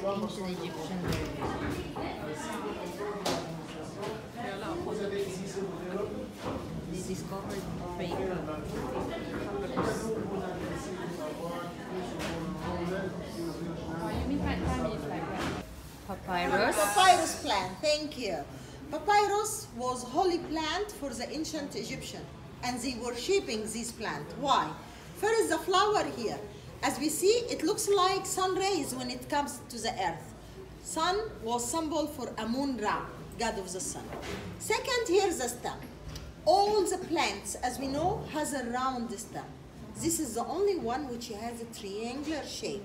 ancient Egyptian they discovered paper. Papyrus. Papyrus plant, thank you. Papyrus was holy plant for the ancient Egyptian, and they were worshipping this plant. Why? First, the flower here. As we see, it looks like sun rays when it comes to the earth. Sun was symbol for Amun-Ra, god of the sun. Second, here's the stem. All the plants, as we know, has a round stem. This is the only one which has a triangular shape.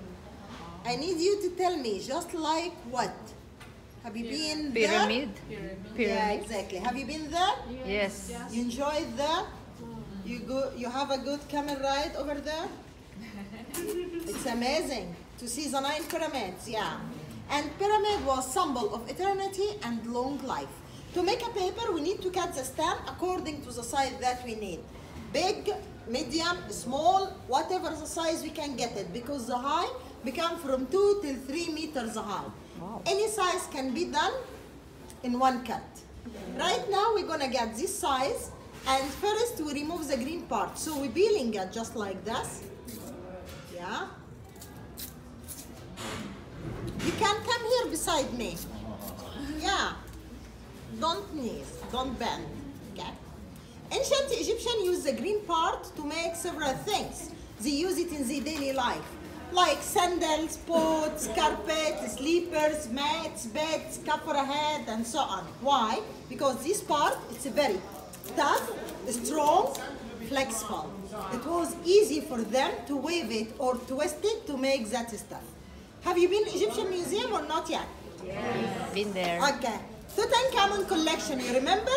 I need you to tell me, just like what? Have you been there? Pyramid. Yeah, exactly. Have you been there? Yes. You enjoyed there? You have a good camel ride over there? It's amazing to see the 9 pyramids, yeah. And pyramid was symbol of eternity and long life. To make a paper, we need to cut the stem according to the size that we need. Big, medium, small, whatever the size we can get it, because the height become from 2 till 3 meters high. Wow. Any size can be done in one cut. Right now we're gonna get this size, and first we remove the green part. So we're peeling it just like this. Yeah. You can come here beside me. Yeah. Don't sneeze, don't bend. Okay. Ancient Egyptians used the green part to make several things. They use it in their daily life, like sandals, pots, carpet, sleepers, mats, beds, cover a head, and so on. Why? Because this part, it's very tough, strong, flexible. It was easy for them to wave it or twist it to make that stuff. Have you been to Egyptian Museum or not yet? Yes. Been there. Okay. Tutankhamun collection, you remember?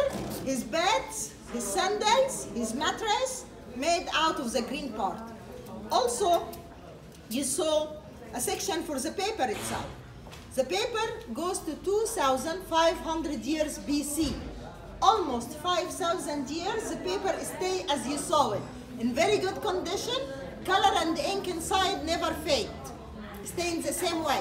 His beds, his sandals, his mattress, made out of the green part. Also, you saw a section for the paper itself. The paper goes to 2,500 years BC. Almost 5,000 years, the paper stay as you saw it. In very good condition, color and ink inside never fade. Stay in the same way.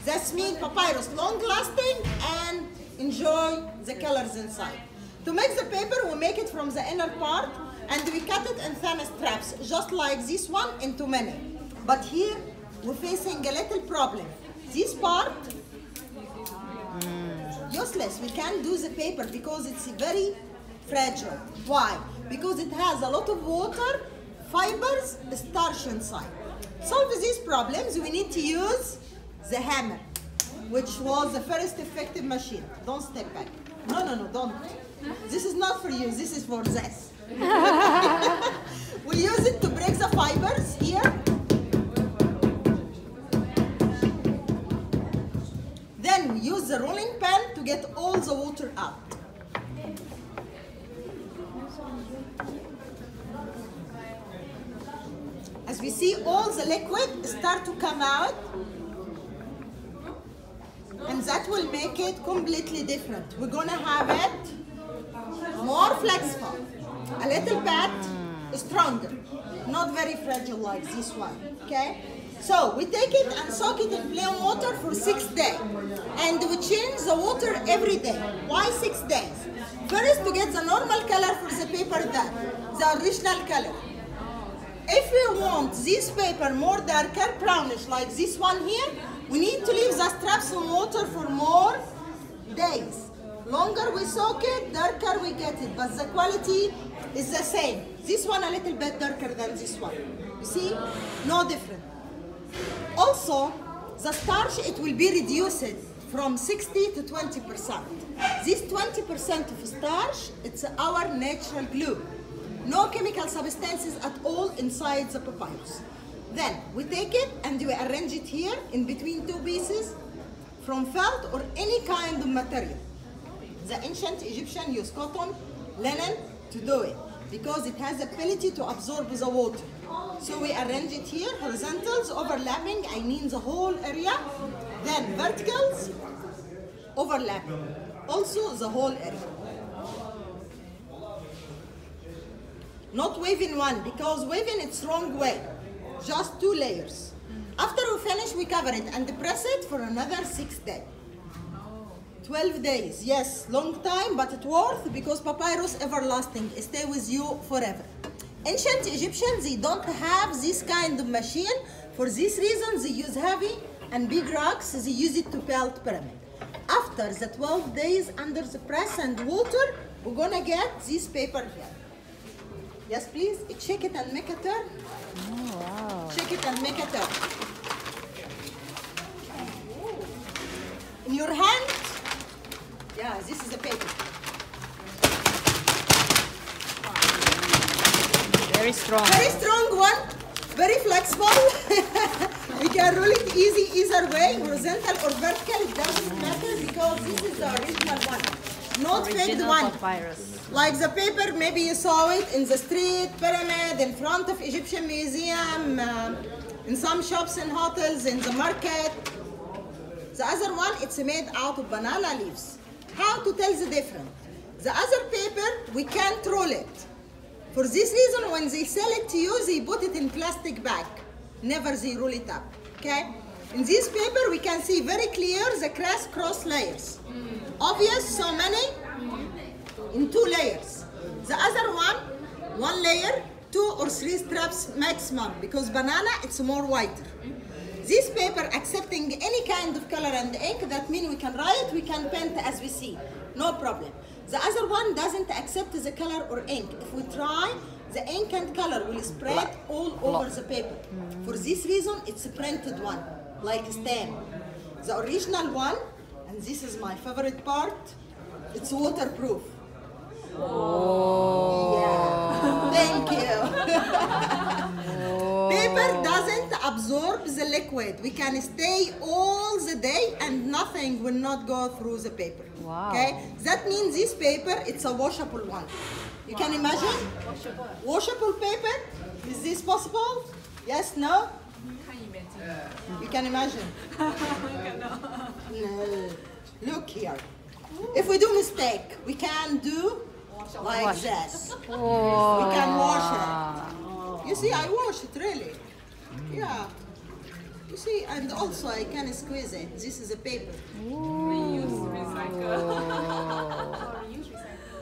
That means papyrus long lasting and enjoy the colors inside. To make the paper, we make it from the inner part and we cut it in thin strips, just like this one into many. But here, we're facing a little problem. This part, useless. We can't do the paper because it's very fragile. Why? Because it has a lot of water, fibers, starch inside. Solve these problems, we need to use the hammer, which was the first effective machine. Don't step back. No, don't. This is not for you, this is for this. We use it to break the fibers here. Then we use the rolling pin to get all the water out. As we see, all the liquid start to come out, and that will make it completely different. We're gonna have it more flexible, a little bit stronger, not very fragile like this one, okay? So we take it and soak it in plain water for 6 days, and we change the water every day. Why 6 days? First, to get the normal color for the paper there, the original color. If we want this paper more darker, brownish like this one here, we need to leave the straps in water for more days. Longer we soak it, darker we get it, but the quality is the same. This one a little bit darker than this one. You see? No different. Also, the starch, it will be reduced from 60 to 20%. This 20% of starch, it's our natural glue. No chemical substances at all inside the papyrus. Then we take it and we arrange it here in between 2 pieces from felt or any kind of material. The ancient Egyptians used cotton, linen to do it because it has the ability to absorb the water. So we arrange it here, horizontals, overlapping, I mean the whole area. Then verticals, overlapping, also the whole area. Not waving one, because waving it's wrong way. Just 2 layers. After we finish, we cover it and press it for another 6 days. 12 days, yes, long time, but it worth because papyrus everlasting, stay with you forever. Ancient Egyptians, they don't have this kind of machine. For this reason, they use heavy and big rocks. They use it to build pyramid. After the 12 days under the press and water, we're gonna get this paper here. Yes, please, check it and make a turn. Oh, wow. Check it and make a turn. In your hand, yeah, this is a paper. Very strong. Very strong one, very flexible. We can roll it easy either way, horizontal or vertical, it doesn't matter because this is the original one, not faked Original one. papyrus. Like the paper, maybe you saw it in the street, pyramid, in front of Egyptian museum, in some shops and hotels, in the market. The other one, it's made out of banana leaves. How to tell the difference? The other paper, we can't roll it. For this reason, when they sell it to you, they put it in plastic bag. Never they roll it up, okay? In this paper, we can see very clear the cross layers. Obvious, so many, in 2 layers. The other one layer, 2 or 3 straps maximum, because banana, it's more whiter. This paper accepting any kind of color and ink, that means we can write, we can paint as we see, no problem. The other one doesn't accept the color or ink. If we try, the ink and color will spread all over the paper. For this reason, it's a printed one, like a stamp. The original one, and this is my favorite part, it's waterproof. Oh. Yeah, thank you. Paper doesn't absorb the liquid. We can stay all the day and nothing will not go through the paper. Wow. Okay, that means this paper, it's a washable one. You can imagine? Washable paper? Is this possible? Yes, no? You can imagine? No. Look here. If we do mistake, we can do like this. Oh. We can wash it. You see, I wash it really. Yeah. You see, and also I can squeeze it. This is a paper.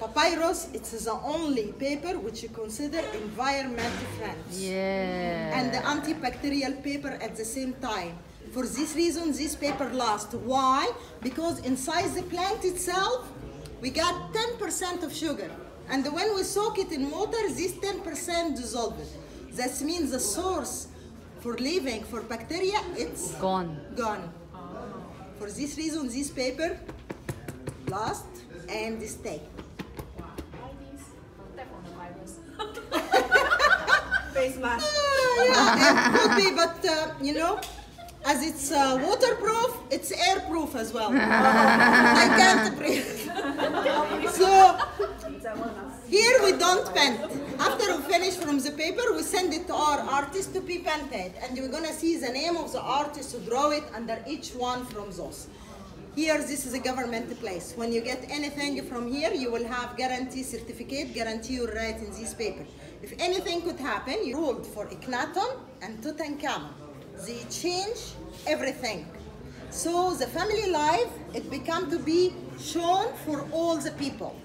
Papyrus, it's the only paper which you consider environmental friendly. Yeah. And the antibacterial paper at the same time. For this reason, this paper lasts. Why? Because inside the plant itself, we got 10% of sugar. And when we soak it in water, this 10% dissolves. That means the source for living, for bacteria, it's Gone. gone. For this reason, this paper lasts and stay. Face mask. Yeah, it could be, but you know, as it's waterproof, it's airproof as well. I can't breathe. So here we don't paint. After we finish from the paper, we send it to our artist to be painted, and you're gonna see the name of the artist who draw it under each one from those. Here, this is a government place. When you get anything from here, you will have guarantee certificate, guarantee your right in this paper. If anything could happen, you ruled for Akhenaten and Tutankhamun. They change everything. So the family life, it become to be shown for all the people.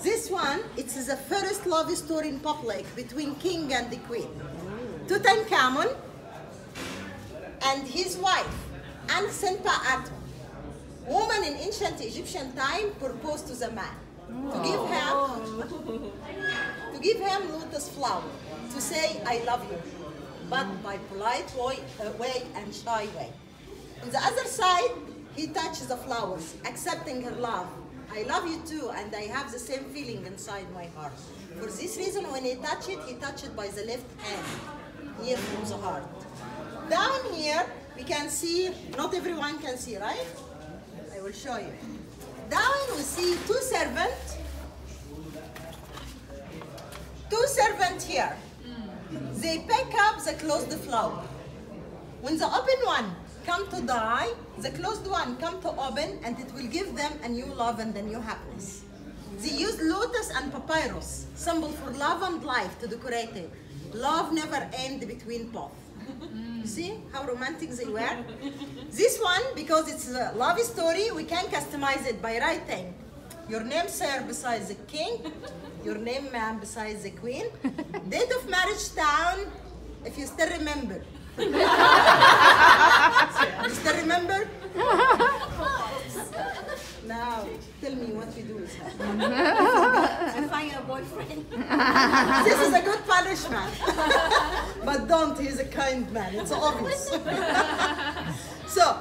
This one, it's the first love story in public between king and the queen. Tutankhamun and his wife, Ansenpa-Aton. Woman in ancient Egyptian time proposed to the man to give him lotus flower, to say I love you, but by polite way and shy way. On the other side, he touches the flowers, accepting her love. I love you too, and I have the same feeling inside my heart. For this reason, when he touched it by the left hand, near from the heart. Down here, we can see, not everyone can see, right? I will show you. Down we see two servants here. They pick up the closed flower. When the open one come to die, the closed one come to open, and it will give them a new love and a new happiness. They use lotus and papyrus, symbol for love and life, to decorate it. Love never ends between both. You see how romantic they were? This one, because it's a love story, we can customize it by writing your name, sir, besides the king, your name, ma'am, besides the queen, date of marriage, town, if you still remember. You still remember? Now, tell me what you do with her. I find a boyfriend. This is a good punishment. But don't, he's a kind man, it's obvious. So,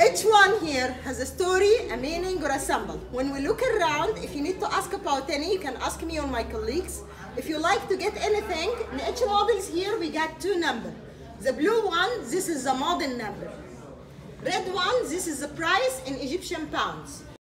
each one here has a story, a meaning, or a symbol. When we look around, if you need to ask about any, you can ask me or my colleagues. If you like to get anything, in each models here, we got 2 numbers. The blue one, this is the model number. Red one, this is the price in Egyptian pounds.